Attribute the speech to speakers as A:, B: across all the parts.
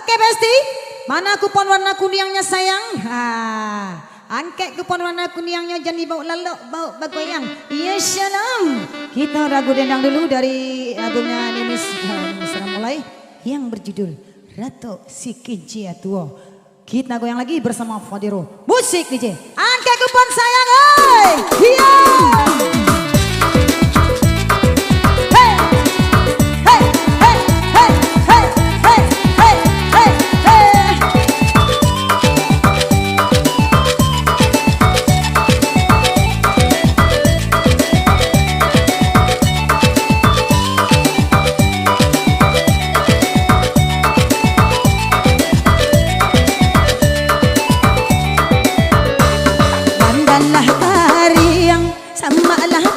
A: Oke Besti, mana kupon warna kuningnya sayang? Angkat kupon warna kuningnya jangan dibawa lalu, bawa bagoyang. Ya shalom. Kita ragu dendang dulu dari albumnya Ninis mulai yang berjudul Ratu Sikiji Atuo. Kita goyang lagi bersama Fadiro. Musik DJ. Angkat kupon sayang, iya. Samalah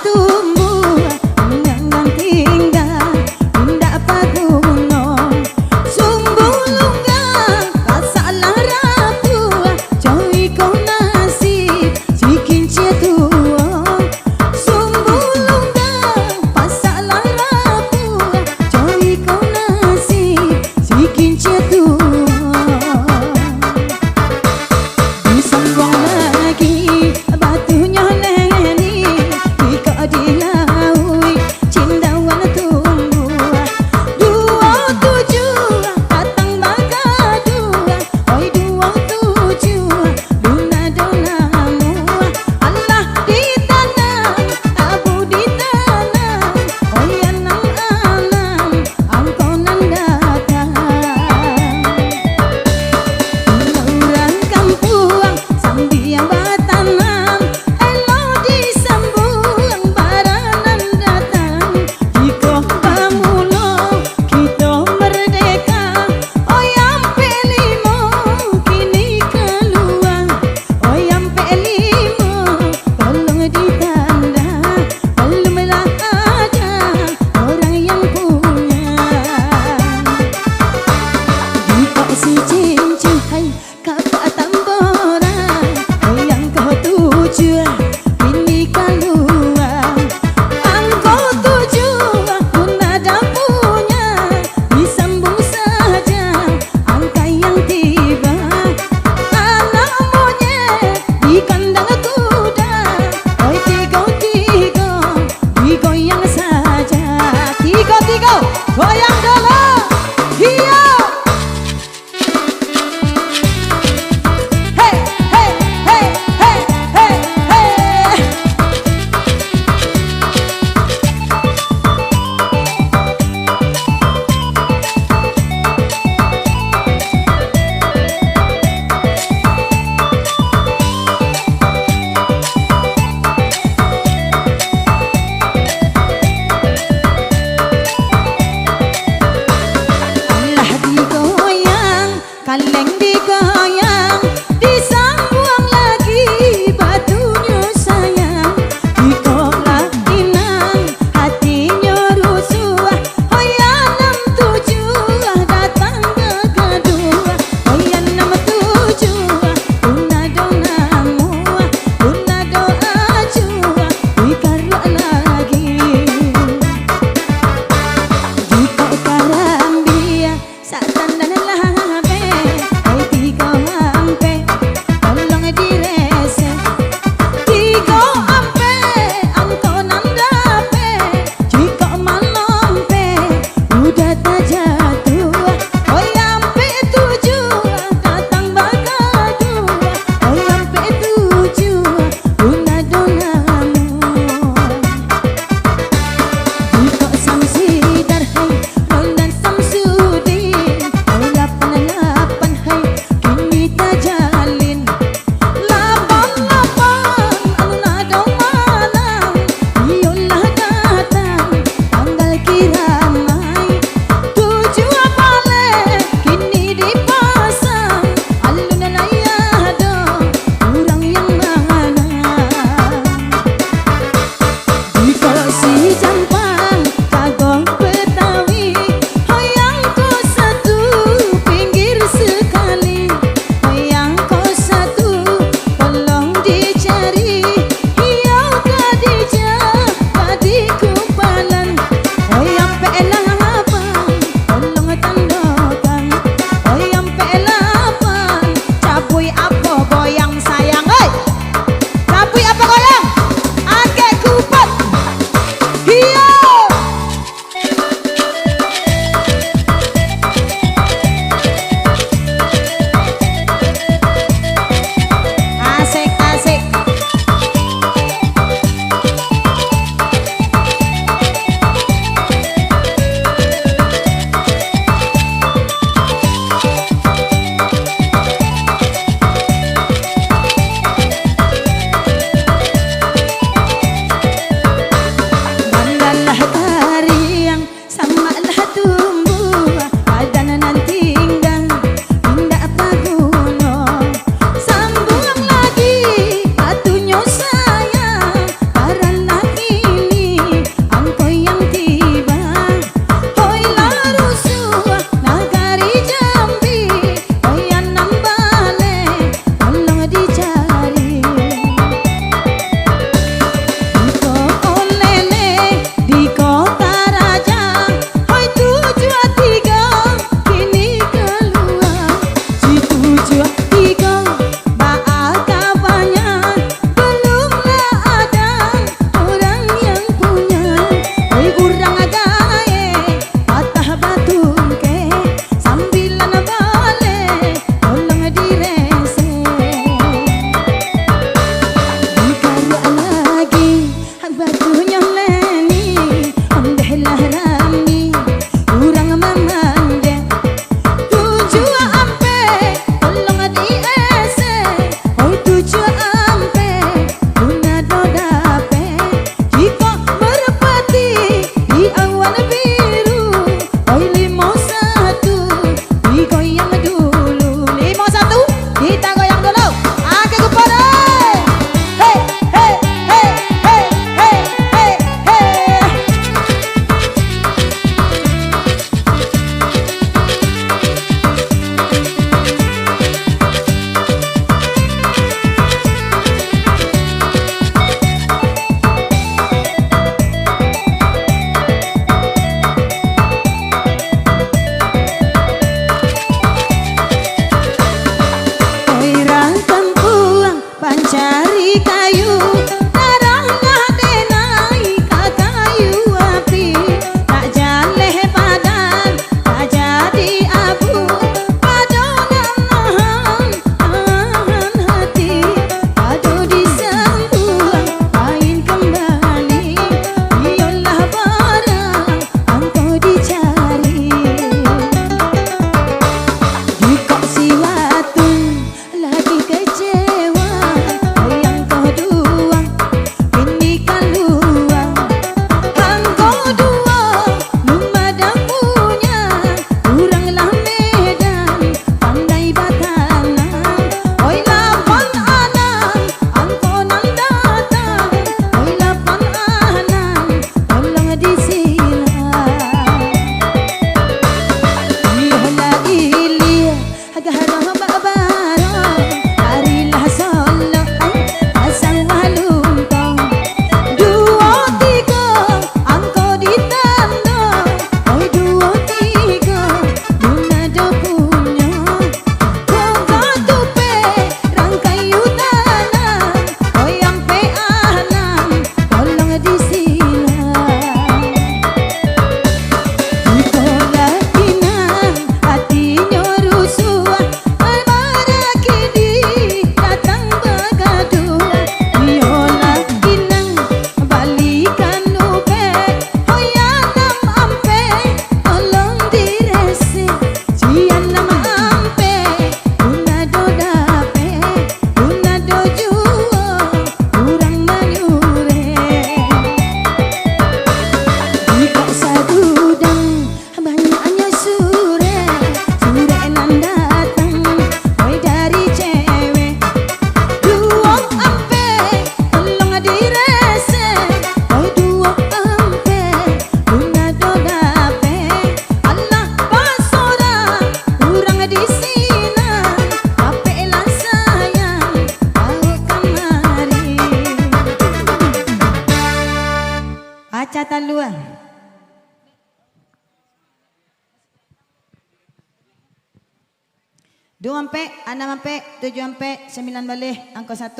A: 2 ampe, 6 ampe, 7 ampe, 9 balik, angka 1.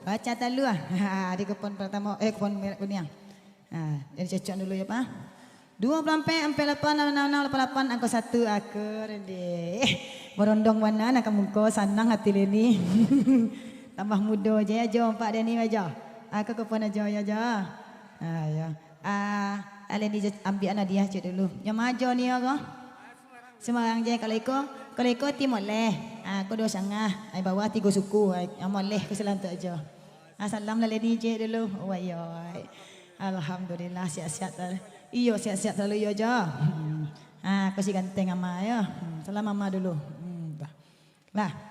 A: Baca dulu ah. Di kupon pertama, kupon merah kuning. Jadi cocok dulu ya Pak. 20 ampe 8, 6, 88, angka 1. Aku ready. Merondong mana nak muka sanang hati leni. Tambah muda je ya jo Pak Deni aja. Aku kupon aja ya jo. Ya. Aleni ambil anak dia cek dulu. Yang majo ni ya Semarang je kalau ikut timur leh. Aku 2,5. Ai bawah 3 suku. Amal leh ke selantak aja. Salam lah ni je dulu. Wayoi. Alhamdulillah sihat-sihat. Iyo sihat-sihat selalu yo aja. Aku si ganteng ama ya. Salam mama dulu. Lah.